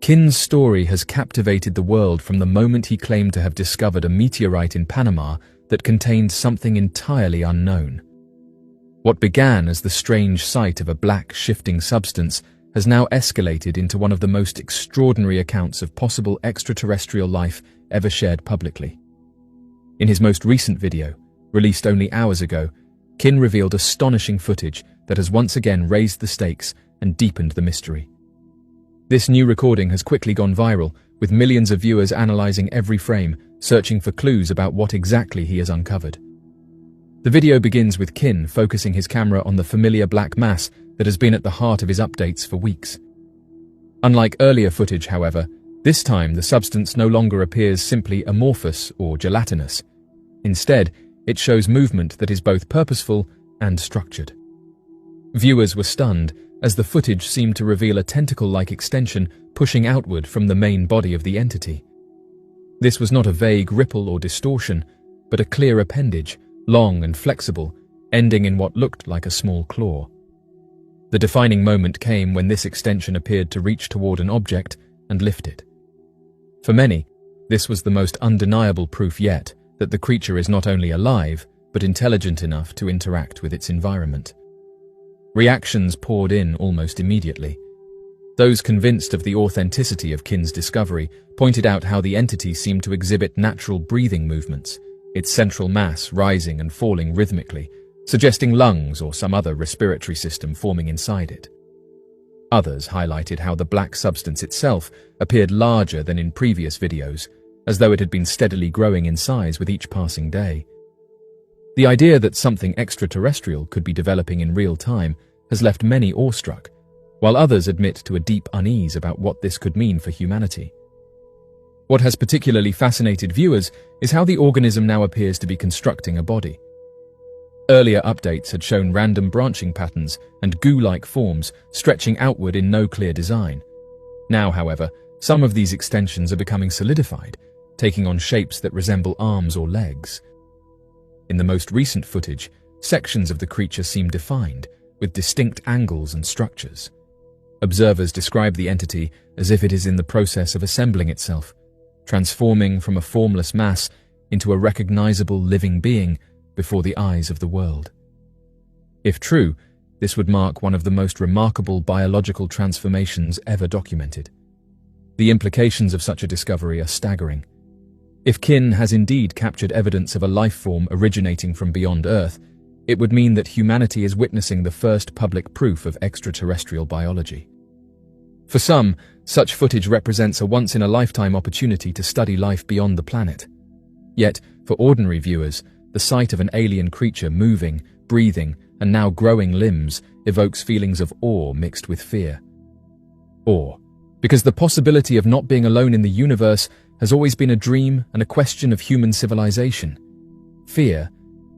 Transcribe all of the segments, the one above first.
Kin's story has captivated the world from the moment he claimed to have discovered a meteorite in Panama that contained something entirely unknown. What began as the strange sight of a black, shifting substance has now escalated into one of the most extraordinary accounts of possible extraterrestrial life ever shared publicly. In his most recent video, released only hours ago, Kin revealed astonishing footage that has once again raised the stakes and deepened the mystery. This new recording has quickly gone viral, with millions of viewers analyzing every frame, searching for clues about what exactly he has uncovered. The video begins with Kin focusing his camera on the familiar black mass that has been at the heart of his updates for weeks. Unlike earlier footage, however, this time the substance no longer appears simply amorphous or gelatinous. Instead, it shows movement that is both purposeful and structured. Viewers were stunned, as the footage seemed to reveal a tentacle-like extension pushing outward from the main body of the entity. This was not a vague ripple or distortion, but a clear appendage, long and flexible, ending in what looked like a small claw. The defining moment came when this extension appeared to reach toward an object and lift it. For many, this was the most undeniable proof yet that the creature is not only alive, but intelligent enough to interact with its environment. Reactions poured in almost immediately. Those convinced of the authenticity of Kin's discovery pointed out how the entity seemed to exhibit natural breathing movements, its central mass rising and falling rhythmically, suggesting lungs or some other respiratory system forming inside it. Others highlighted how the black substance itself appeared larger than in previous videos, as though it had been steadily growing in size with each passing day. The idea that something extraterrestrial could be developing in real time has left many awestruck, while others admit to a deep unease about what this could mean for humanity. What has particularly fascinated viewers is how the organism now appears to be constructing a body. Earlier updates had shown random branching patterns and goo-like forms stretching outward in no clear design. Now, however, some of these extensions are becoming solidified, taking on shapes that resemble arms or legs. In the most recent footage, sections of the creature seem defined, with distinct angles and structures. Observers describe the entity as if it is in the process of assembling itself, transforming from a formless mass into a recognizable living being before the eyes of the world. If true, this would mark one of the most remarkable biological transformations ever documented. The implications of such a discovery are staggering. If Kin has indeed captured evidence of a life form originating from beyond Earth, it would mean that humanity is witnessing the first public proof of extraterrestrial biology. For some, such footage represents a once-in-a-lifetime opportunity to study life beyond the planet. Yet, for ordinary viewers, the sight of an alien creature moving, breathing, and now growing limbs evokes feelings of awe mixed with fear. Awe, because the possibility of not being alone in the universe has always been a dream and a question of human civilization. Fear,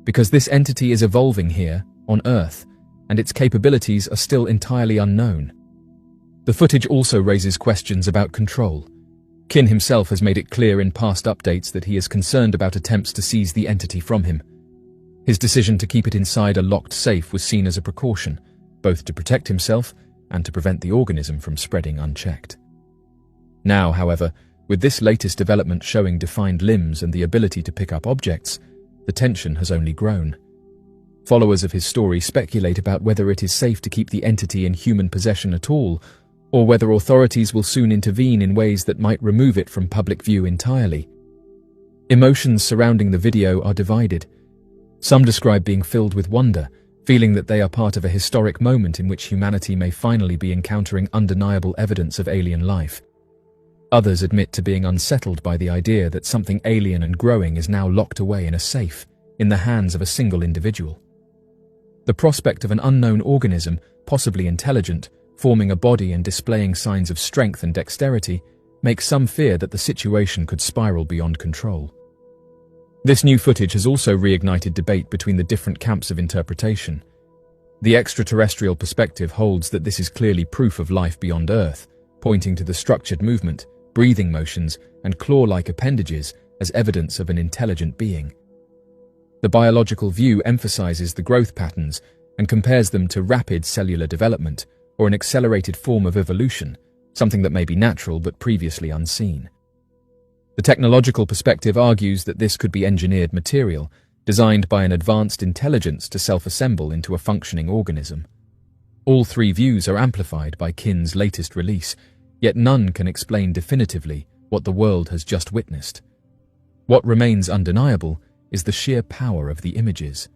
because this entity is evolving here, on Earth, and its capabilities are still entirely unknown. The footage also raises questions about control. Kin himself has made it clear in past updates that he is concerned about attempts to seize the entity from him. His decision to keep it inside a locked safe was seen as a precaution, both to protect himself and to prevent the organism from spreading unchecked. Now, however, with this latest development showing defined limbs and the ability to pick up objects, the tension has only grown. Followers of his story speculate about whether it is safe to keep the entity in human possession at all, or whether authorities will soon intervene in ways that might remove it from public view entirely. Emotions surrounding the video are divided. Some describe being filled with wonder, feeling that they are part of a historic moment in which humanity may finally be encountering undeniable evidence of alien life. Others admit to being unsettled by the idea that something alien and growing is now locked away in a safe, in the hands of a single individual. The prospect of an unknown organism, possibly intelligent, forming a body and displaying signs of strength and dexterity, makes some fear that the situation could spiral beyond control. This new footage has also reignited debate between the different camps of interpretation. The extraterrestrial perspective holds that this is clearly proof of life beyond Earth, pointing to the structured movement, breathing motions, and claw-like appendages as evidence of an intelligent being. The biological view emphasizes the growth patterns and compares them to rapid cellular development or an accelerated form of evolution, something that may be natural but previously unseen. The technological perspective argues that this could be engineered material, designed by an advanced intelligence to self-assemble into a functioning organism. All three views are amplified by Kin's latest release, yet none can explain definitively what the world has just witnessed. What remains undeniable is the sheer power of the images.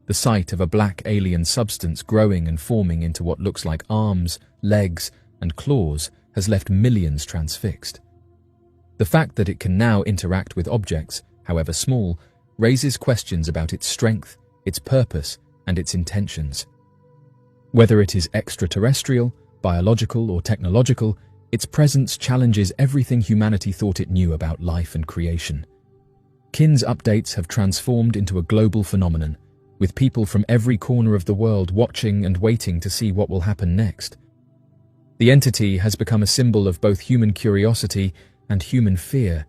The sight of a black alien substance growing and forming into what looks like arms, legs, and claws has left millions transfixed. The fact that it can now interact with objects, however small, raises questions about its strength, its purpose, and its intentions. Whether it is extraterrestrial, biological, or technological, its presence challenges everything humanity thought it knew about life and creation. Kin's updates have transformed into a global phenomenon, with people from every corner of the world watching and waiting to see what will happen next. The entity has become a symbol of both human curiosity and human fear,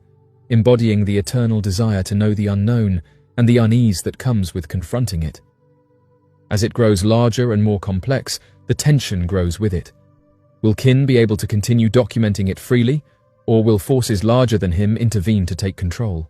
embodying the eternal desire to know the unknown and the unease that comes with confronting it. As it grows larger and more complex, the tension grows with it. Will Kin be able to continue documenting it freely, or will forces larger than him intervene to take control?